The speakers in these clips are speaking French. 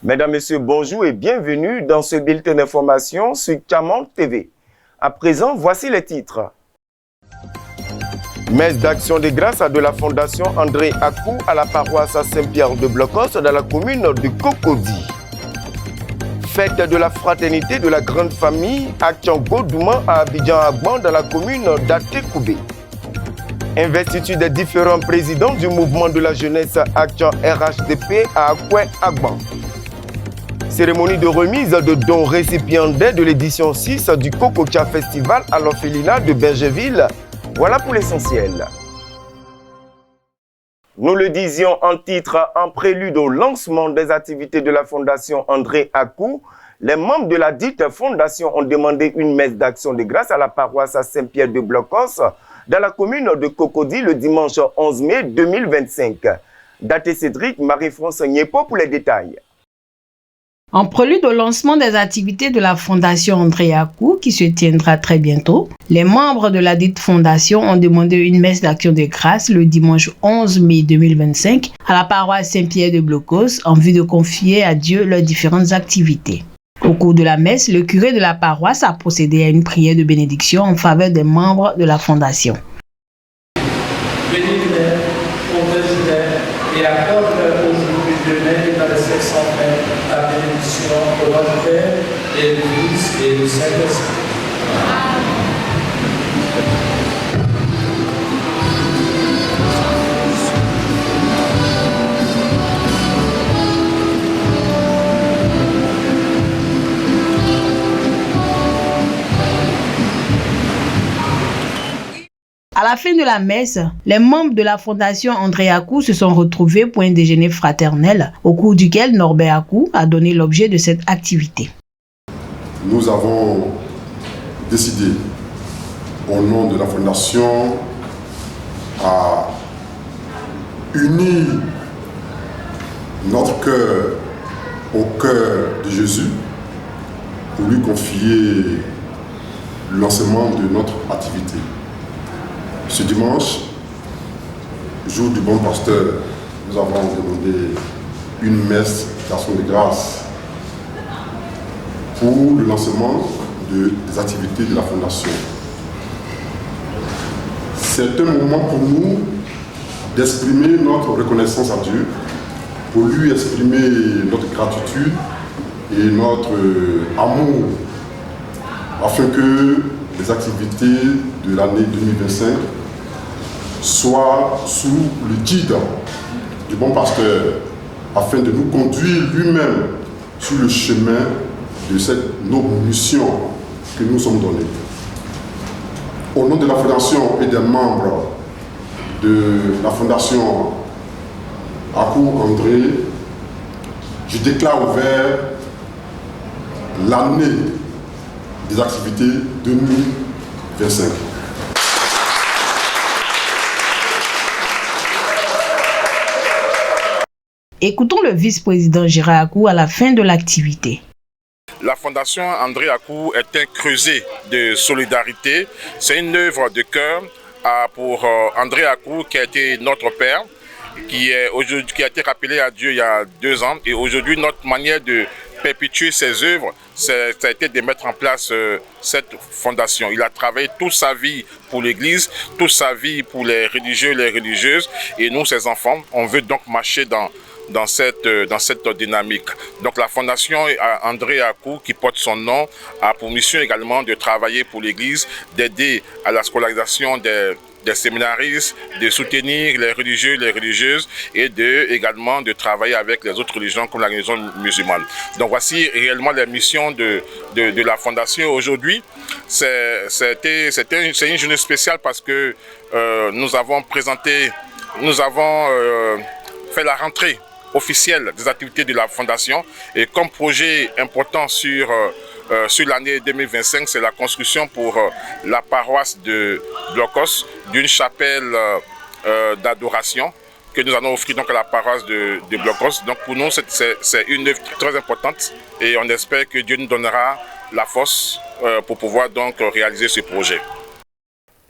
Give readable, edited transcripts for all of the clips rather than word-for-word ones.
Mesdames, Messieurs, bonjour et bienvenue dans ce bulletin d'information sur Camon TV. À présent, voici les titres. Messe d'action de grâce de la Fondation André Akou à la paroisse Saint-Pierre de Blocos dans la commune de Cocody. Fête de la fraternité de la grande famille à Tiango-Douma à Abidjan-Agban dans la commune d'Atekoubé. Investiture des différents présidents du mouvement de la jeunesse Action RHDP à Akoué-Agban. Cérémonie de remise de dons récipiendaires de l'édition 6 du Kokocha Festival à l'orphelinat de Bergeville. Voilà pour l'essentiel. Nous le disions en titre, en prélude au lancement des activités de la Fondation André Akou, les membres de la dite fondation ont demandé une messe d'action de grâce à la paroisse Saint-Pierre de Blocos dans la commune de Cocody le dimanche 11 mai 2025. Daté Cédric, Marie-France Niepo pour les détails. En prélude au lancement des activités de la Fondation André Akou, qui se tiendra très bientôt, les membres de la dite fondation ont demandé une messe d'action de grâce le dimanche 11 mai 2025 à la paroisse Saint-Pierre de Blocos en vue de confier à Dieu leurs différentes activités. Au cours de la messe, le curé de la paroisse a procédé à une prière de bénédiction en faveur des membres de la fondation. Bénis-les, protège-les et accorde-leur aujourd'hui de même dans les 700 mètres la bénédiction au nom du Père et du Fils et du Saint-Esprit. À la fin de la messe, les membres de la Fondation André Akou se sont retrouvés pour un déjeuner fraternel, au cours duquel Norbert Akou a donné l'objet de cette activité. Nous avons décidé, au nom de la Fondation, à unir notre cœur au cœur de Jésus pour lui confier le lancement de notre activité. Ce dimanche, jour du bon pasteur, nous avons demandé une messe d'action de grâce pour le lancement des activités de la Fondation. C'est un moment pour nous d'exprimer notre reconnaissance à Dieu, pour lui exprimer notre gratitude et notre amour, afin que les activités de l'année 2025 soient sous le guide du bon pasteur, afin de nous conduire lui-même sur le chemin de cette noble mission que nous sommes donnés. Au nom de la Fondation et des membres de la Fondation Akou André, je déclare ouvert l'année des activités 2025. Écoutons le vice-président Gérard Akou à la fin de l'activité. La Fondation André Akou est un creuset de solidarité. C'est une œuvre de cœur pour André Akou qui a été notre père, qui a été rappelé à Dieu il y a 2 ans. Et aujourd'hui, notre manière de perpétuer ses œuvres, ça a été de mettre en place cette fondation. Il a travaillé toute sa vie pour l'Église, toute sa vie pour les religieux, les religieuses. Et nous, ses enfants, on veut donc marcher dans cette dynamique. Donc la Fondation André Akou, qui porte son nom, a pour mission également de travailler pour l'Église, d'aider à la scolarisation des séminaristes, de soutenir les religieux, les religieuses et également de travailler avec les autres religions comme la religion musulmane. Donc voici réellement les missions de la Fondation. Aujourd'hui, c'est une journée spéciale parce que nous avons fait la rentrée officielle des activités de la Fondation et comme projet important sur l'année 2025, c'est la construction pour la paroisse de Blocos d'une chapelle d'adoration que nous allons offrir donc à la paroisse de Blocos. Donc pour nous, c'est une œuvre très importante et on espère que Dieu nous donnera la force pour pouvoir donc réaliser ce projet.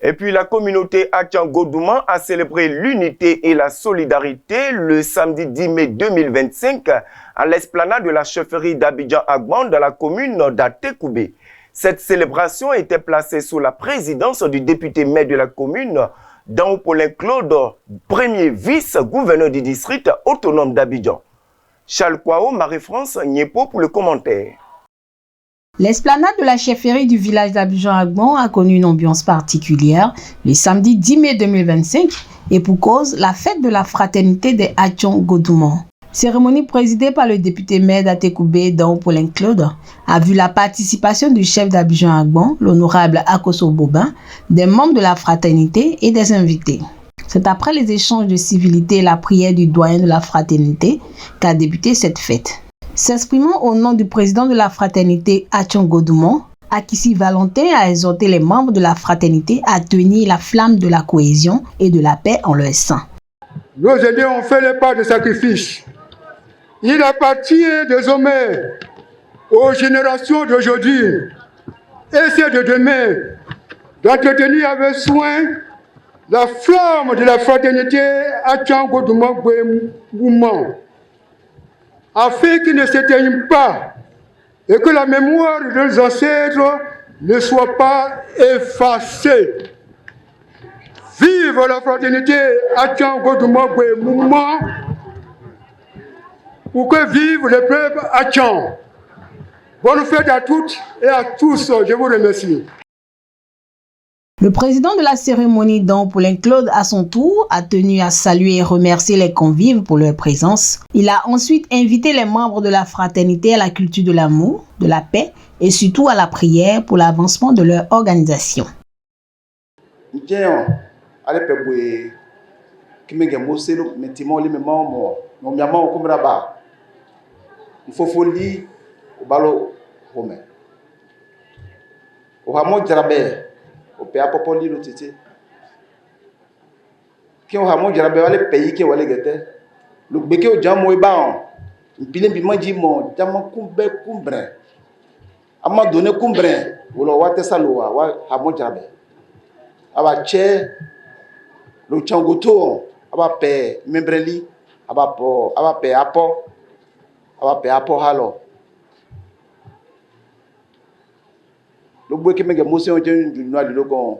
Et puis la communauté Achan-Godouma a célébré l'unité et la solidarité le samedi 10 mai 2025 à l'esplanade de la chefferie d'Abidjan-Agban dans la commune d'Atekoubé. Cette célébration était placée sous la présidence du député maire de la commune, Paulin Claude, premier vice-gouverneur du district autonome d'Abidjan. Charles Kwao, Marie-France Niepo pour le commentaire. L'esplanade de la chefferie du village d'Abidjan-Agban a connu une ambiance particulière le samedi 10 mai 2025 et pour cause la fête de la fraternité des Achan-Godouma. Cérémonie présidée par le député maire d'Atekoubé, Paulin Claude, a vu la participation du chef d'Abidjan-Agban, l'honorable Akoso Bobin, des membres de la fraternité et des invités. C'est après les échanges de civilité et la prière du doyen de la fraternité qu'a débuté cette fête. S'exprimant au nom du président de la fraternité Achan-Godouma, Akissi Valentin a exhorté les membres de la fraternité à tenir la flamme de la cohésion et de la paix en leur sein. Nos aînés ont fait les pas de sacrifice. Il appartient désormais aux générations d'aujourd'hui et celles de demain d'entretenir avec soin la flamme de la fraternité Achan-Godouma afin qu'il ne s'éteigne pas et que la mémoire de nos ancêtres ne soit pas effacée. Vive la fraternité Achan-Godouma pour que vive le peuple Achan. Bonne fête à toutes et à tous, je vous remercie. Le président de la cérémonie, Paulin Claude, à son tour, a tenu à saluer et remercier les convives pour leur présence. Il a ensuite invité les membres de la fraternité à la culture de l'amour, de la paix et surtout à la prière pour l'avancement de leur organisation. O pe apopo lilo tete ki o ha mo jarabe wale peyi ke wale gete lu gbe ke o jamo e ba on mpile bi manji mo jamo kumbe kumbre ama donné kumbre wolo wa tesalo wa ha mo jarabe aba che lu changoto aba pe membreli aba pe apo halo lo gbe ke mege mo se on je ndu ali lo kon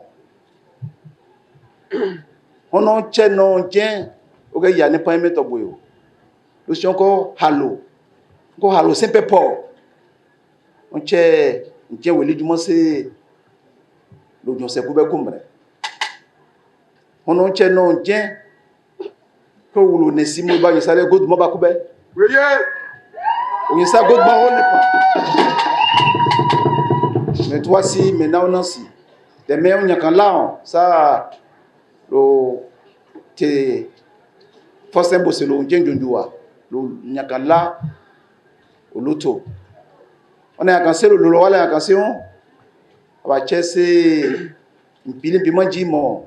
ono che no je o ge ya ni pan me to boyo lo se ko halo sempre po on che nje we lijumo se lo jo se ku be kumbre ono che no je ko wulo ne simo ba yi sare god mo ba ku be weye o yi sa god ba o le pa. Mais toi si maintenant on si des mais on y a quand là ça le te forcément bosser le njenjundua le n'y a quand là au loto on a cancé le lolo wala cancé on va chesser mpili piment jimo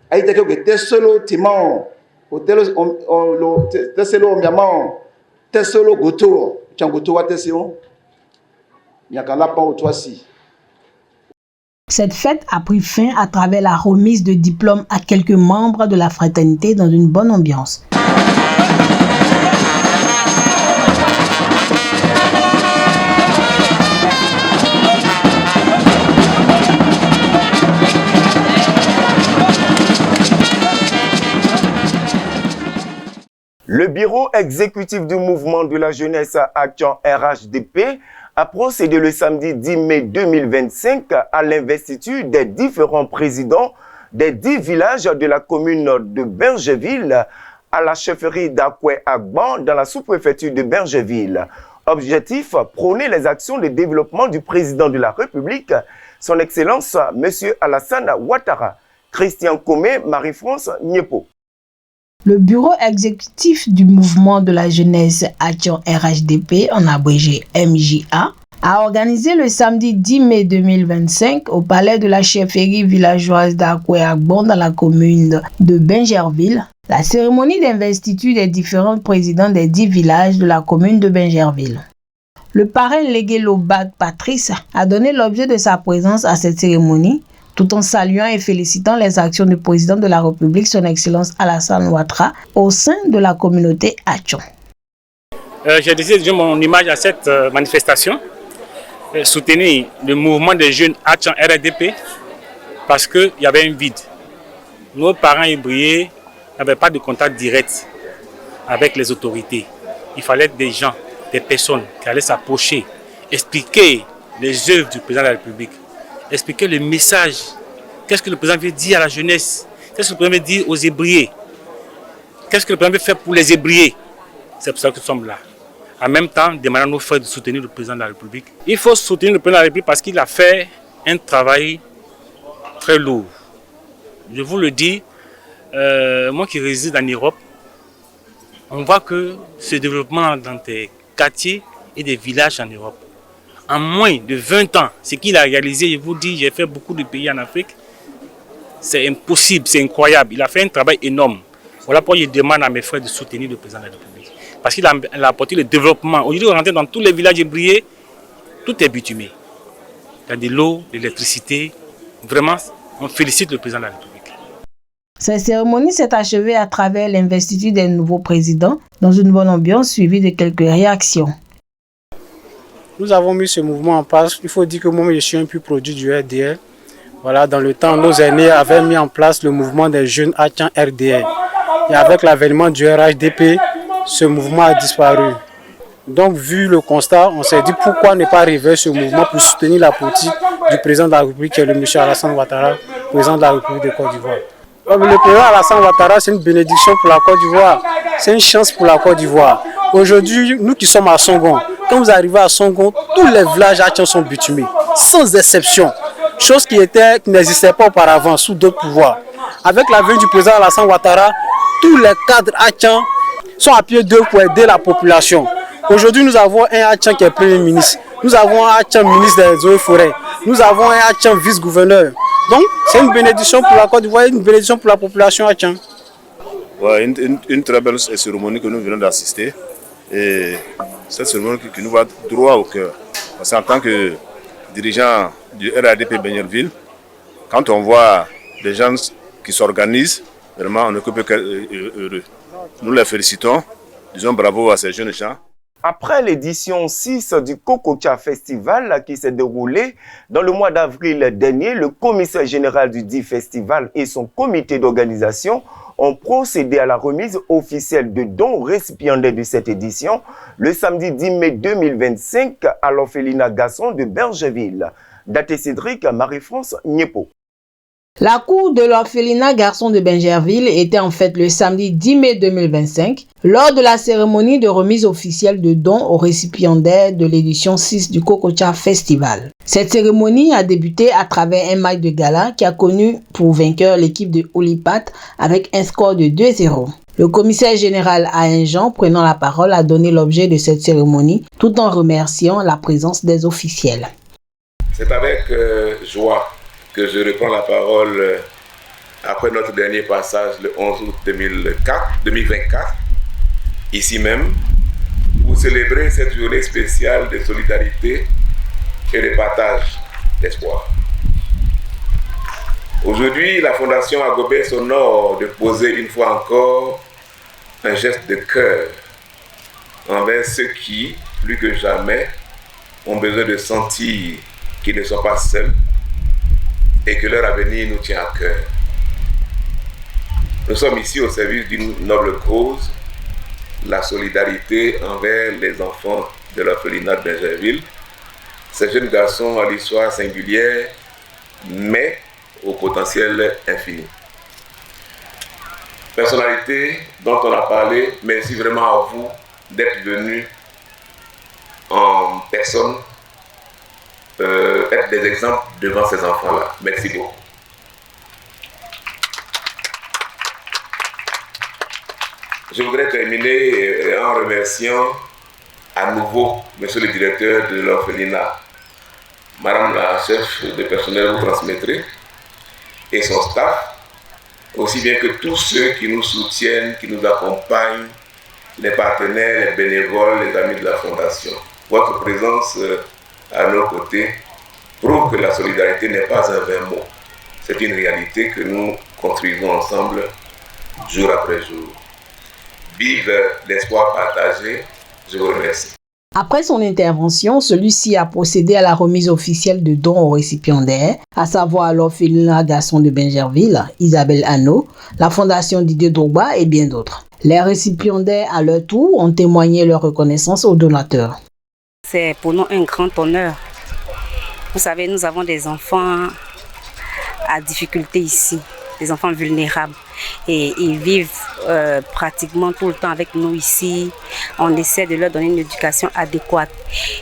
aite que te solo timon hotel on te solo miamon te solo goto changoto wa te sion n'y a quand là pas au toi si. Cette fête a pris fin à travers la remise de diplômes à quelques membres de la fraternité dans une bonne ambiance. Le bureau exécutif du mouvement de la jeunesse Achan RHDP a procédé le samedi 10 mai 2025 à l'investiture des différents présidents des 10 villages de la commune de Bergeville à la chefferie d'Akoué-Agban dans la sous-préfecture de Bergeville. Objectif, prôner les actions de développement du président de la République, son Excellence M. Alassane Ouattara. Christian Komé, Marie-France Niepo. Le bureau exécutif du mouvement de la jeunesse Achan RHDP, en abrégé MJA, a organisé le samedi 10 mai 2025 au palais de la chefferie villageoise d'Akoué-Agban dans la commune de Benjerville la cérémonie d'investiture des différents présidents des 10 villages de la commune de Benjerville. Le parrain légué Lobag Patrice a donné l'objet de sa présence à cette cérémonie tout en saluant et félicitant les actions du président de la République, son Excellence Alassane Ouattara, au sein de la communauté Atchon. J'ai décidé de donner mon image à cette manifestation, soutenir le mouvement des jeunes Atchon RDP, parce qu'il y avait un vide. Nos parents ébriés n'avaient pas de contact direct avec les autorités. Il fallait des gens, des personnes qui allaient s'approcher, expliquer les œuvres du président de la République, expliquer le message. Qu'est-ce que le président veut dire à la jeunesse? Qu'est-ce que le président veut dire aux ébriés? Qu'est-ce que le président veut faire pour les ébriés? C'est pour ça que nous sommes là. En même temps, demandant à nos frères de soutenir le président de la République. Il faut soutenir le président de la République parce qu'il a fait un travail très lourd. Je vous le dis, moi qui réside en Europe, on voit que ce développement dans des quartiers et des villages en Europe, en moins de 20 ans, ce qu'il a réalisé, je vous dis, j'ai fait beaucoup de pays en Afrique, c'est impossible, c'est incroyable. Il a fait un travail énorme. Voilà pourquoi je demande à mes frères de soutenir le président de la République. Parce qu'il a apporté le développement. Aujourd'hui, on rentre dans tous les villages ébriés, tout est bitumé. Il y a de l'eau, de l'électricité. Vraiment, on félicite le président de la République. Cette cérémonie s'est achevée à travers l'investiture des nouveaux présidents dans une bonne ambiance suivie de quelques réactions. Nous avons mis ce mouvement en place. Il faut dire que moi, je suis un peu produit du RDR. Voilà, dans le temps, nos aînés avaient mis en place le mouvement des jeunes Atchon RDR. Et avec l'avènement du RHDP, ce mouvement a disparu. Donc, vu le constat, on s'est dit pourquoi ne pas réveiller ce mouvement pour soutenir la politique du président de la République, qui est le monsieur Alassane Ouattara, président de la République de Côte d'Ivoire. Le président Alassane Ouattara, c'est une bénédiction pour la Côte d'Ivoire. C'est une chance pour la Côte d'Ivoire. Aujourd'hui, nous qui sommes à Songon, quand vous arrivez à Songon, tous les villages Atchon sont bitumés, sans exception. Chose qui n'existait pas auparavant sous d'autres pouvoirs. Avec la venue du président Alassane Ouattara, tous les cadres Atchon sont à pied d'œuvre pour aider la population. Aujourd'hui, nous avons un Atchon qui est Premier ministre. Nous avons un Atchon ministre des Eaux et Forêts. Nous avons un Atchon vice-gouverneur. Donc, c'est une bénédiction pour la Côte d'Ivoire et une bénédiction pour la population Atchon. Ouais, une très belle cérémonie que nous venons d'assister. Et cette cérémonie qui nous va droit au cœur. Parce qu'en tant que dirigeant du RADP Benjerville, quand on voit des gens qui s'organisent, vraiment on ne peut qu'être heureux. Nous les félicitons, disons bravo à ces jeunes gens. Après l'édition 6 du Kokocha Festival qui s'est déroulé dans le mois d'avril dernier, le commissaire général du dit festival et son comité d'organisation ont procédé à la remise officielle de dons aux récipiendaires de cette édition le samedi 10 mai 2025 à l'orphelinat Garçon de Bergeville. Daté Cédric, Marie-France Niepo. La cour de l'orphelinat Garçon de Bergeville était en fait le samedi 10 mai 2025 lors de la cérémonie de remise officielle de dons aux récipiendaires de l'édition 6 du Kokocha Festival. Cette cérémonie a débuté à travers un match de gala qui a connu pour vainqueur l'équipe de Olipat avec un score de 2-0. Le commissaire général Alain Jean, prenant la parole, a donné l'objet de cette cérémonie tout en remerciant la présence des officiels. C'est avec joie que je reprends la parole après notre dernier passage le 11 août 2024, ici même, pour célébrer cette journée spéciale de solidarité et de partage d'espoir. Aujourd'hui, la Fondation Agobert s'honore de poser une fois encore un geste de cœur envers ceux qui, plus que jamais, ont besoin de sentir qu'ils ne sont pas seuls et que leur avenir nous tient à cœur. Nous sommes ici au service d'une noble cause, la solidarité envers les enfants de l'orphelinat de Bergeville. Ces jeunes garçons à l'histoire singulière, mais au potentiel infini. Personnalité dont on a parlé, merci vraiment à vous d'être venus en personne, être des exemples devant ces enfants-là. Merci beaucoup. Je voudrais terminer en remerciant à nouveau Monsieur le directeur de l'orphelinat, Madame la chef de personnel, vous transmettrez, et son staff, aussi bien que tous ceux qui nous soutiennent, qui nous accompagnent, les partenaires, les bénévoles, les amis de la Fondation. Votre présence à nos côtés prouve que la solidarité n'est pas un vain mot, c'est une réalité que nous construisons ensemble jour après jour. Vive l'espoir partagé. Je vous remercie. Après son intervention, celui-ci a procédé à la remise officielle de dons aux récipiendaires, à savoir l'orphelinat Gaston de Bingerville, Isabelle Hanot, la Fondation Didier Drogba et bien d'autres. Les récipiendaires, à leur tour, ont témoigné leur reconnaissance aux donateurs. C'est pour nous un grand honneur. Vous savez, nous avons des enfants à difficulté ici, des enfants vulnérables. Et ils vivent pratiquement tout le temps avec nous ici. On essaie de leur donner une éducation adéquate.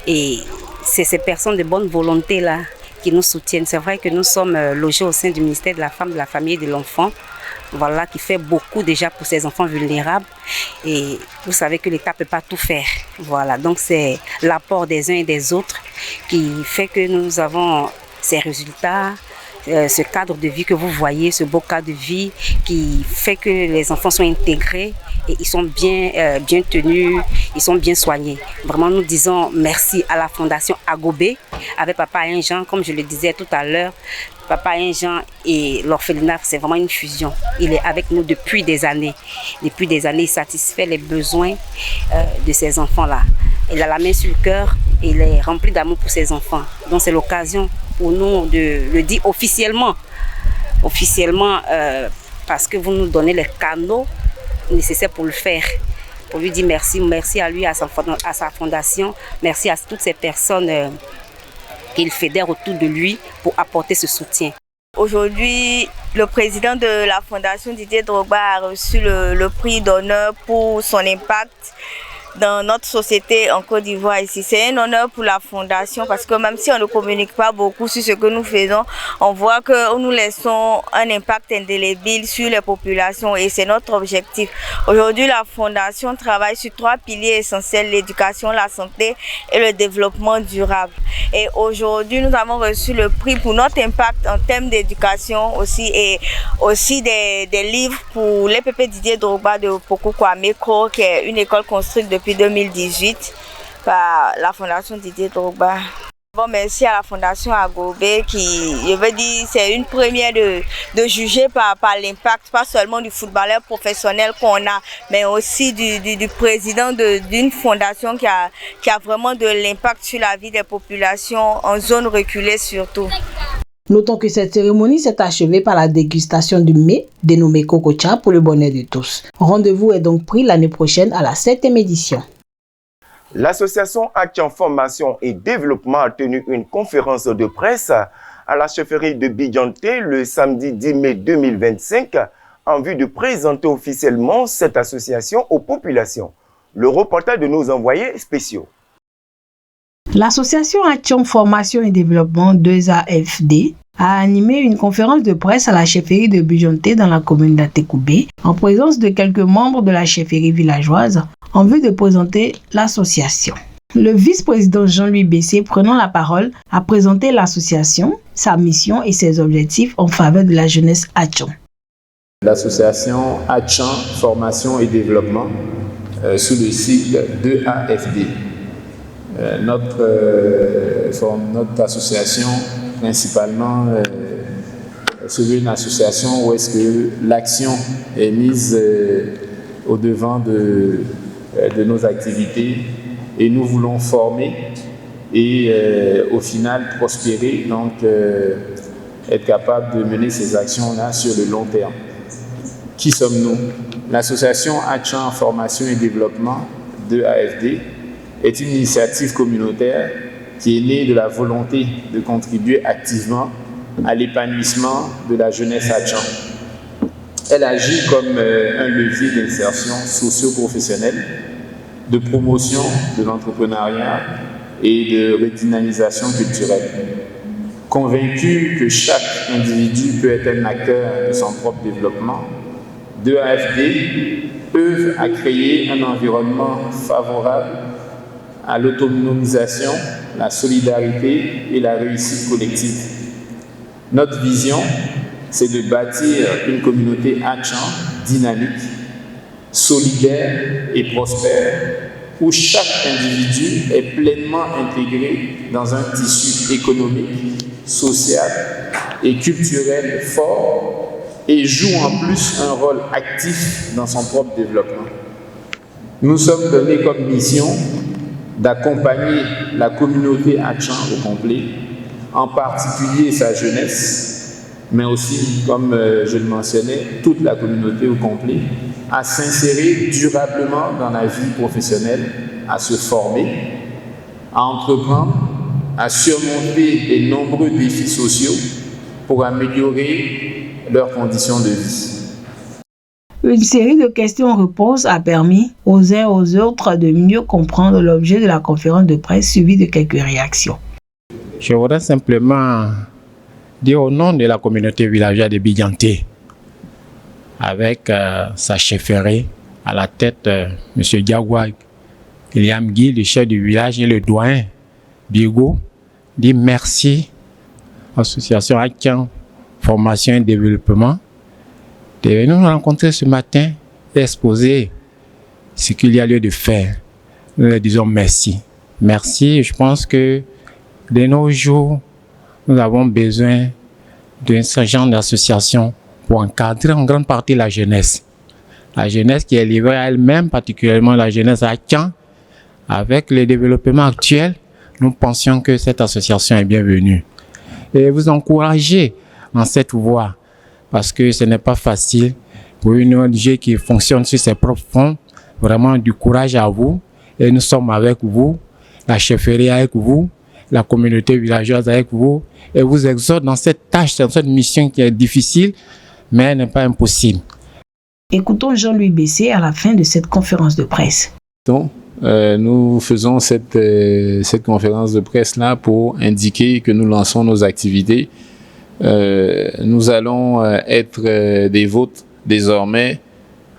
Et c'est ces personnes de bonne volonté-là qui nous soutiennent. C'est vrai que nous sommes logés au sein du ministère de la Femme, de la Famille et de l'Enfant. Voilà, qui fait beaucoup déjà pour ces enfants vulnérables. Et vous savez que l'État ne peut pas tout faire. Voilà, donc c'est l'apport des uns et des autres qui fait que nous avons ces résultats. Ce cadre de vie que vous voyez, ce beau cadre de vie qui fait que les enfants sont intégrés et ils sont bien tenus, ils sont bien soignés. Vraiment, nous disons merci à la Fondation Agobé, avec Papa Jean, comme je le disais tout à l'heure. Papa Jean et l'orphelinat, c'est vraiment une fusion. Il est avec nous depuis des années. Depuis des années, il satisfait les besoins de ces enfants-là. Il a la main sur le cœur et il est rempli d'amour pour ses enfants. Donc c'est l'occasion pour nous de le dire officiellement. Officiellement, parce que vous nous donnez les canaux nécessaires pour le faire. Pour lui dire merci, merci à lui, à sa fondation, merci à toutes ces personnes qu'il fédère autour de lui pour apporter ce soutien. Aujourd'hui, le président de la Fondation Didier Drogba a reçu le prix d'honneur pour son impact dans notre société en Côte d'Ivoire ici. C'est un honneur pour la Fondation parce que même si on ne communique pas beaucoup sur ce que nous faisons, on voit que nous laissons un impact indélébile sur les populations et c'est notre objectif. Aujourd'hui, la Fondation travaille sur 3 piliers essentiels, l'éducation, la santé et le développement durable. Et aujourd'hui, nous avons reçu le prix pour notre impact en termes d'éducation aussi et aussi des livres pour l'EPP Didier Drogba de Poko Kwame Kro, qui est une école construite depuis 2018 par la Fondation Didier Drogba. Bon, merci à la Fondation Agobé qui, je veux dire, c'est une première de juger par l'impact, pas seulement du footballeur professionnel qu'on a, mais aussi du président d'une fondation qui a vraiment de l'impact sur la vie des populations en zone reculée surtout. Notons que cette cérémonie s'est achevée par la dégustation du mets dénommé Kokocha pour le bonheur de tous. Rendez-vous est donc pris l'année prochaine à la 7e édition. L'association Action Formation et Développement a tenu une conférence de presse à la chefferie de Bidjanté le samedi 10 mai 2025 en vue de présenter officiellement cette association aux populations. Le reportage de nos envoyés spéciaux. L'association Action Formation et Développement 2AFD a animé une conférence de presse à la chefferie de Bidjanté dans la commune d'Atekoubé en présence de quelques membres de la chefferie villageoise en vue de présenter l'association. Le vice-président Jean-Louis Bessé, prenant la parole, a présenté l'association, sa mission et ses objectifs en faveur de la jeunesse Hatchon. L'association Hatchon Formation et Développement sous le sigle 2AFD. Notre association principalement se veut une association où est-ce que l'action est mise au devant de nos activités et nous voulons former et au final prospérer, donc être capable de mener ces actions-là sur le long terme. Qui sommes-nous? L'association Hatchon Formation et Développement 2AFD est une initiative communautaire qui est née de la volonté de contribuer activement à l'épanouissement de la jeunesse Hatchon. Elle agit comme un levier d'insertion socio-professionnelle, de promotion de l'entrepreneuriat et de redynamisation culturelle. Convaincu que chaque individu peut être un acteur de son propre développement, 2AFD œuvre à créer un environnement favorable à l'autonomisation, la solidarité et la réussite collective. Notre vision, c'est de bâtir une communauté Hatchon dynamique, solidaire et prospère, où chaque individu est pleinement intégré dans un tissu économique, social et culturel fort et joue en plus un rôle actif dans son propre développement. Nous sommes donnés comme mission d'accompagner la communauté Atchan au complet, en particulier sa jeunesse, mais aussi, comme je le mentionnais, toute la communauté au complet, à s'insérer durablement dans la vie professionnelle, à se former, à entreprendre, à surmonter les nombreux défis sociaux pour améliorer leurs conditions de vie. Une série de questions-réponses a permis aux uns aux autres de mieux comprendre l'objet de la conférence de presse suivie de quelques réactions. Je voudrais simplement dire au nom de la communauté villageoise de Bidianté, avec sa chefferie à la tête, M. Diagwa, William Guy, le chef du village, et le doyen Bigo, dire merci à l'association Atchan Formation et Développement de venir nous rencontrer ce matin et exposer ce qu'il y a lieu de faire. Nous leur disons merci. Merci, je pense que de nos jours, nous avons besoin de ce genre d'association pour encadrer en grande partie la jeunesse. La jeunesse qui est livrée à elle-même, particulièrement la jeunesse Atchan. Avec le développement actuel, nous pensions que cette association est bienvenue. Et vous encourager dans cette voie, parce que ce n'est pas facile pour une ONG qui fonctionne sur ses propres fonds. Vraiment du courage à vous. Et nous sommes avec vous, la chefferie avec vous, la communauté villageoise avec vous. Et vous exhorte dans cette tâche, dans cette mission qui est difficile, mais elle n'est pas impossible. Écoutons Jean-Louis Bessé à la fin de cette conférence de presse. Donc, nous faisons cette conférence de presse-là pour indiquer que nous lançons nos activités. Nous allons être des vôtres désormais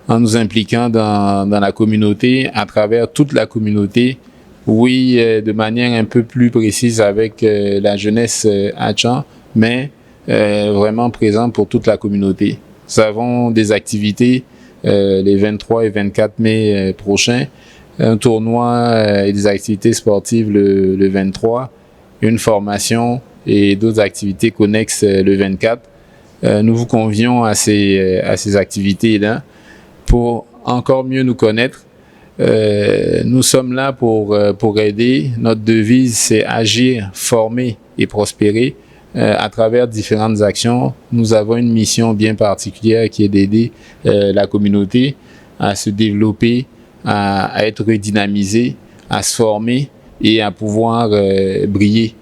en nous impliquant dans la communauté, à travers toute la communauté, oui, de manière un peu plus précise avec la jeunesse Atchan, mais vraiment présente pour toute la communauté. Nous avons des activités les 23 et 24 mai prochains, un tournoi et des activités sportives le 23, une formation et d'autres activités connexes le 24. Nous vous convions à ces activités-là pour encore mieux nous connaître. Nous sommes là pour aider. Notre devise, c'est agir, former et prospérer. À travers différentes actions, nous avons une mission bien particulière qui est d'aider la communauté à se développer, à être redynamisée, à se former et à pouvoir briller.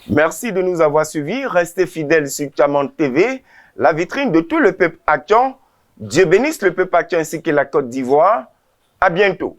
Merci de nous avoir suivis. Restez fidèles sur Tchaman TV, la vitrine de tout le peuple Atchan. Dieu bénisse le peuple Atchan ainsi que la Côte d'Ivoire. À bientôt.